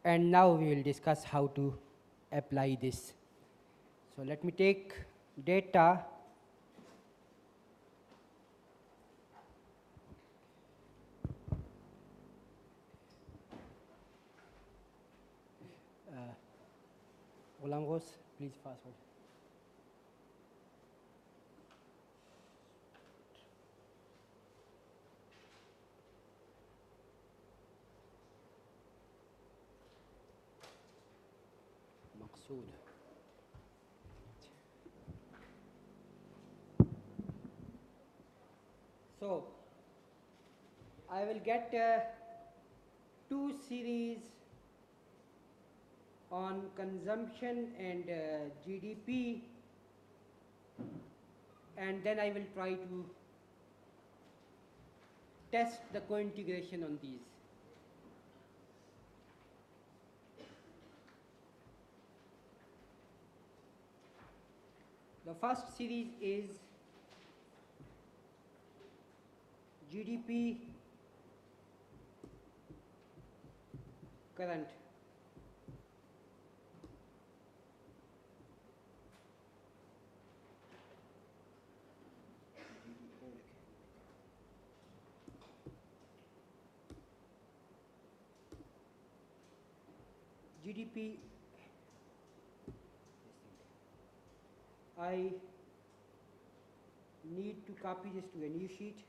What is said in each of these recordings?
And now we will discuss how to apply this. So let me take data. Olangos, please fast forward. Maqsood. So I will get two series on consumption and GDP, and then I will try to test the co-integration on these. The first series is GDP current. GDP, I need to copy this to a new sheet.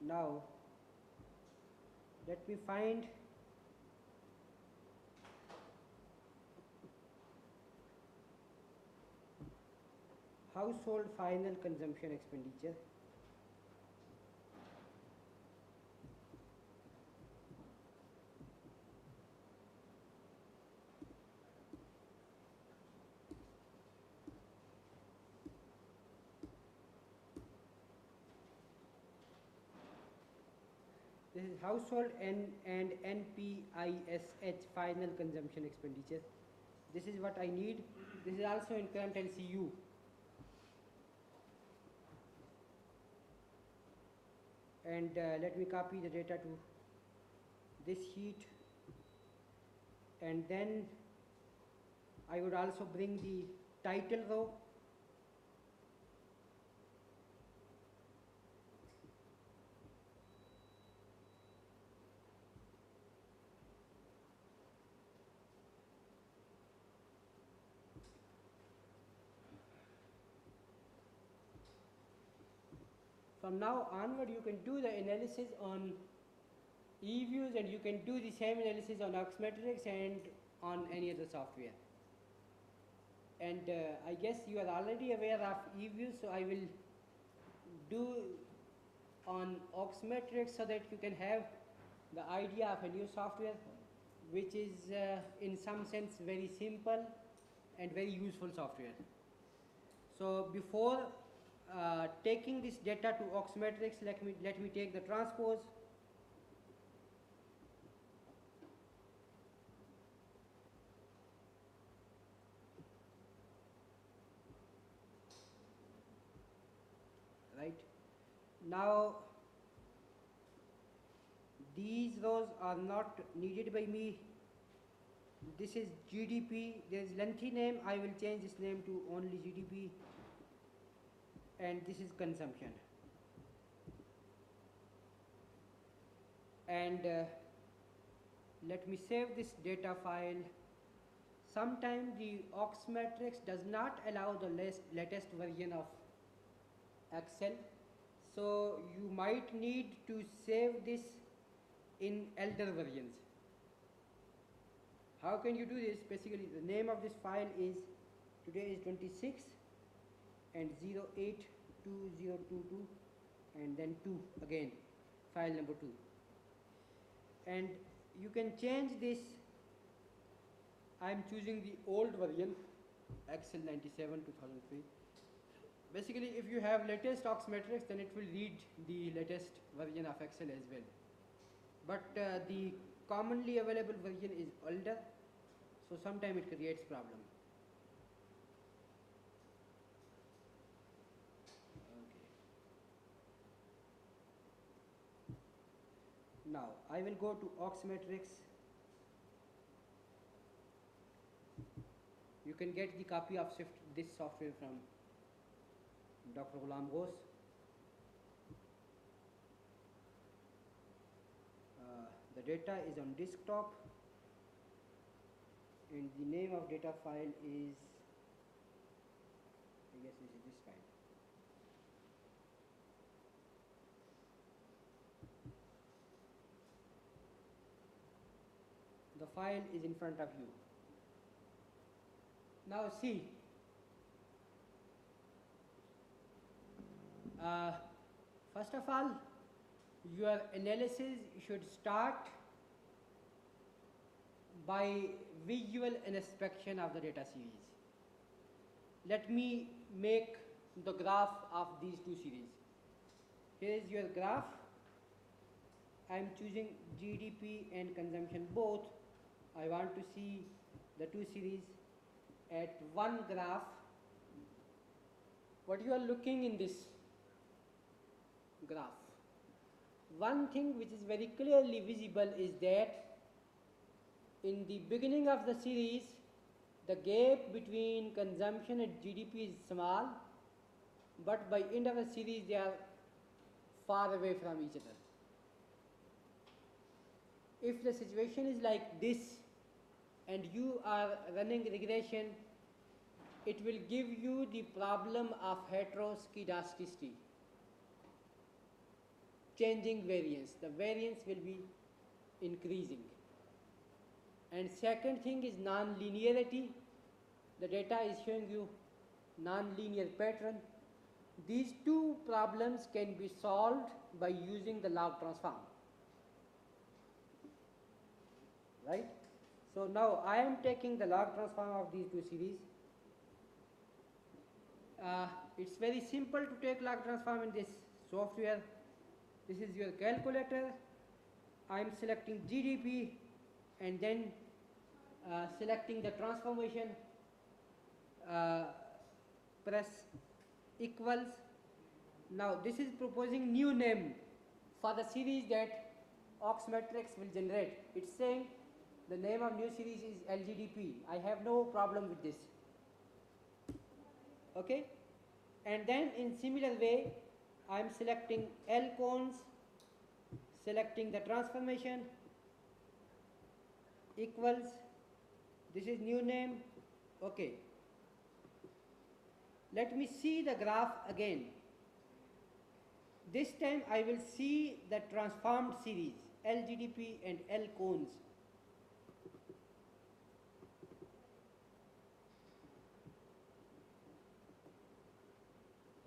Now, let me find household final consumption expenditure. This is household and NPISH final consumption expenditure. This is what I need. This is also in current LCU. And let me copy the data to this sheet, and then I would also bring the title row. From now onward, you can do the analysis on eViews, and you can do the same analysis on Oxmetrics and on any other software. And I guess you are already aware of eViews, so I will do on Oxmetrics so that you can have the idea of a new software which is in some sense very simple and very useful software. So before taking this data to Oxmetrics, let me take the transpose. Right now, these rows are not needed by me. This is GDP. There is lengthy name. I will change this name to only GDP. And this is consumption. And let me save this data file. Sometimes the Oxmetrics does not allow the latest version of Excel. So you might need to save this in elder versions. How can you do this? Basically, the name of this file is, today is 26 and 082022 and then 2 again, file number 2. And you can change this. I am choosing the old version, Excel 97 2003. Basically, if you have latest Oxmetrics, then it will read the latest version of Excel as well. But the commonly available version is older, so sometimes it creates problem. Now I will go to Oxmetrics. You can get the copy of this software from Dr. Ghulam Ghosh. The data is on desktop, and the name of data file is, I guess this is this file. The file is in front of you. Now see, first of all, your analysis should start by visual inspection of the data series. Let me make the graph of these two series. Here is your graph. I am choosing GDP and consumption both. I want to see the two series at one graph. What you are looking in this graph? One thing which is very clearly visible is that in the beginning of the series, the gap between consumption and GDP is small, but by end of the series they are far away from each other. If the situation is like this and you are running regression, it will give you the problem of heteroscedasticity, changing variance. The variance will be increasing. And second thing is non-linearity. The data is showing you non-linear pattern. These two problems can be solved by using the log transform. Right? So now I am taking the log transform of these two series. It's very simple to take log transform in this software. This is your calculator. I am selecting GDP and then selecting the transformation, press equals. Now this is proposing new name for the series that Oxmetrics will generate. It's saying the name of new series is LGDP. I have no problem with this. Okay, and then in similar way I am selecting L cones, selecting the transformation, equals, this is new name. Okay, let me see the graph again. This time I will see the transformed series LGDP and L cones.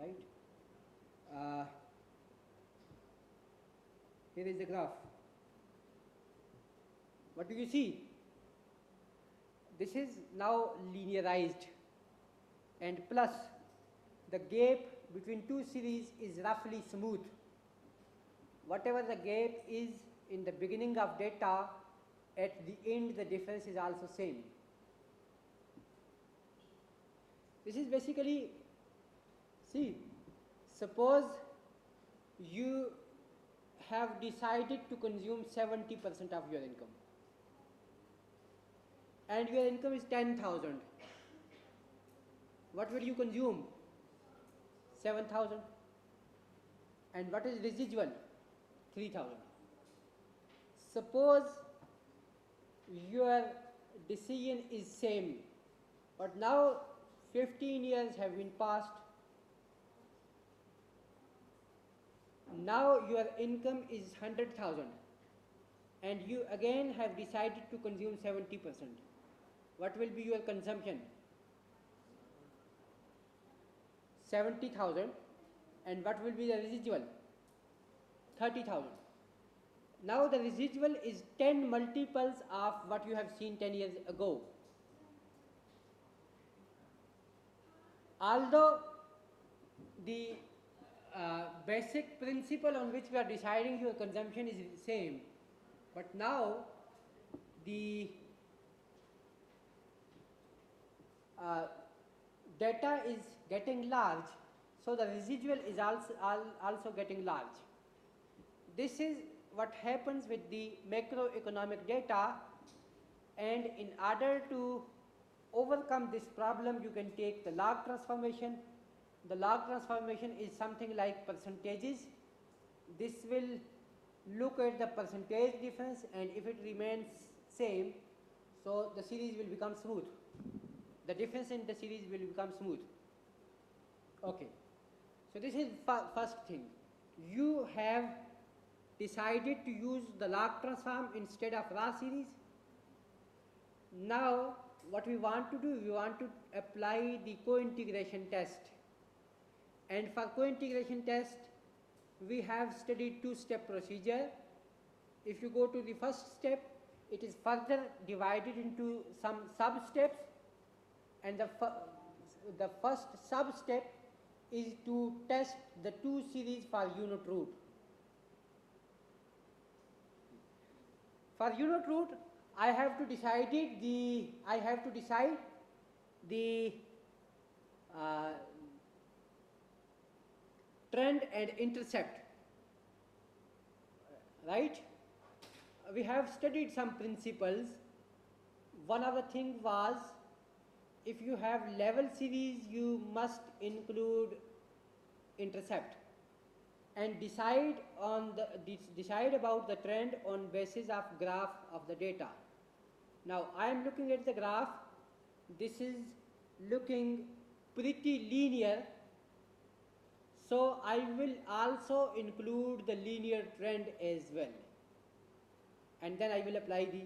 Right, here is the graph. What do you see? This is now linearized, and plus the gap between two series is roughly smooth. Whatever the gap is in the beginning of data, at the end the difference is also same. This is basically, see, suppose you have decided to consume 70% of your income and your income is 10,000. What will you consume? 7,000. And what is residual? 3,000. Suppose your decision is same, but now 15 years have been passed. Now your income is 100,000 and you again have decided to consume 70%. What will be your consumption? 70,000. And what will be the residual? 30,000. Now the residual is 10 multiples of what you have seen 10 years ago. Although the basic principle on which we are deciding your consumption is the same, but now the data is getting large, so the residual is also getting large. This is what happens with the macroeconomic data, and in order to overcome this problem you can take the log transformation. The log transformation is something like percentages. This will look at the percentage difference, and if it remains same, so the series will become smooth. The difference in the series will become smooth. Okay, so this is first thing. You have decided to use the log transform instead of raw series. Now what we want to do, we want to apply the co-integration test, and for co-integration test we have studied two-step procedure. If you go to the first step, it is further divided into some sub-steps, and the first sub-step is to test the two series for unit root. For unit root, I have to decide the trend and intercept, right? We have studied some principles. One of the things was, if you have level series you must include intercept, and decide about the trend on basis of graph of the data. Now I am looking at the graph. This is looking pretty linear, so I will also include the linear trend as well, and then I will apply the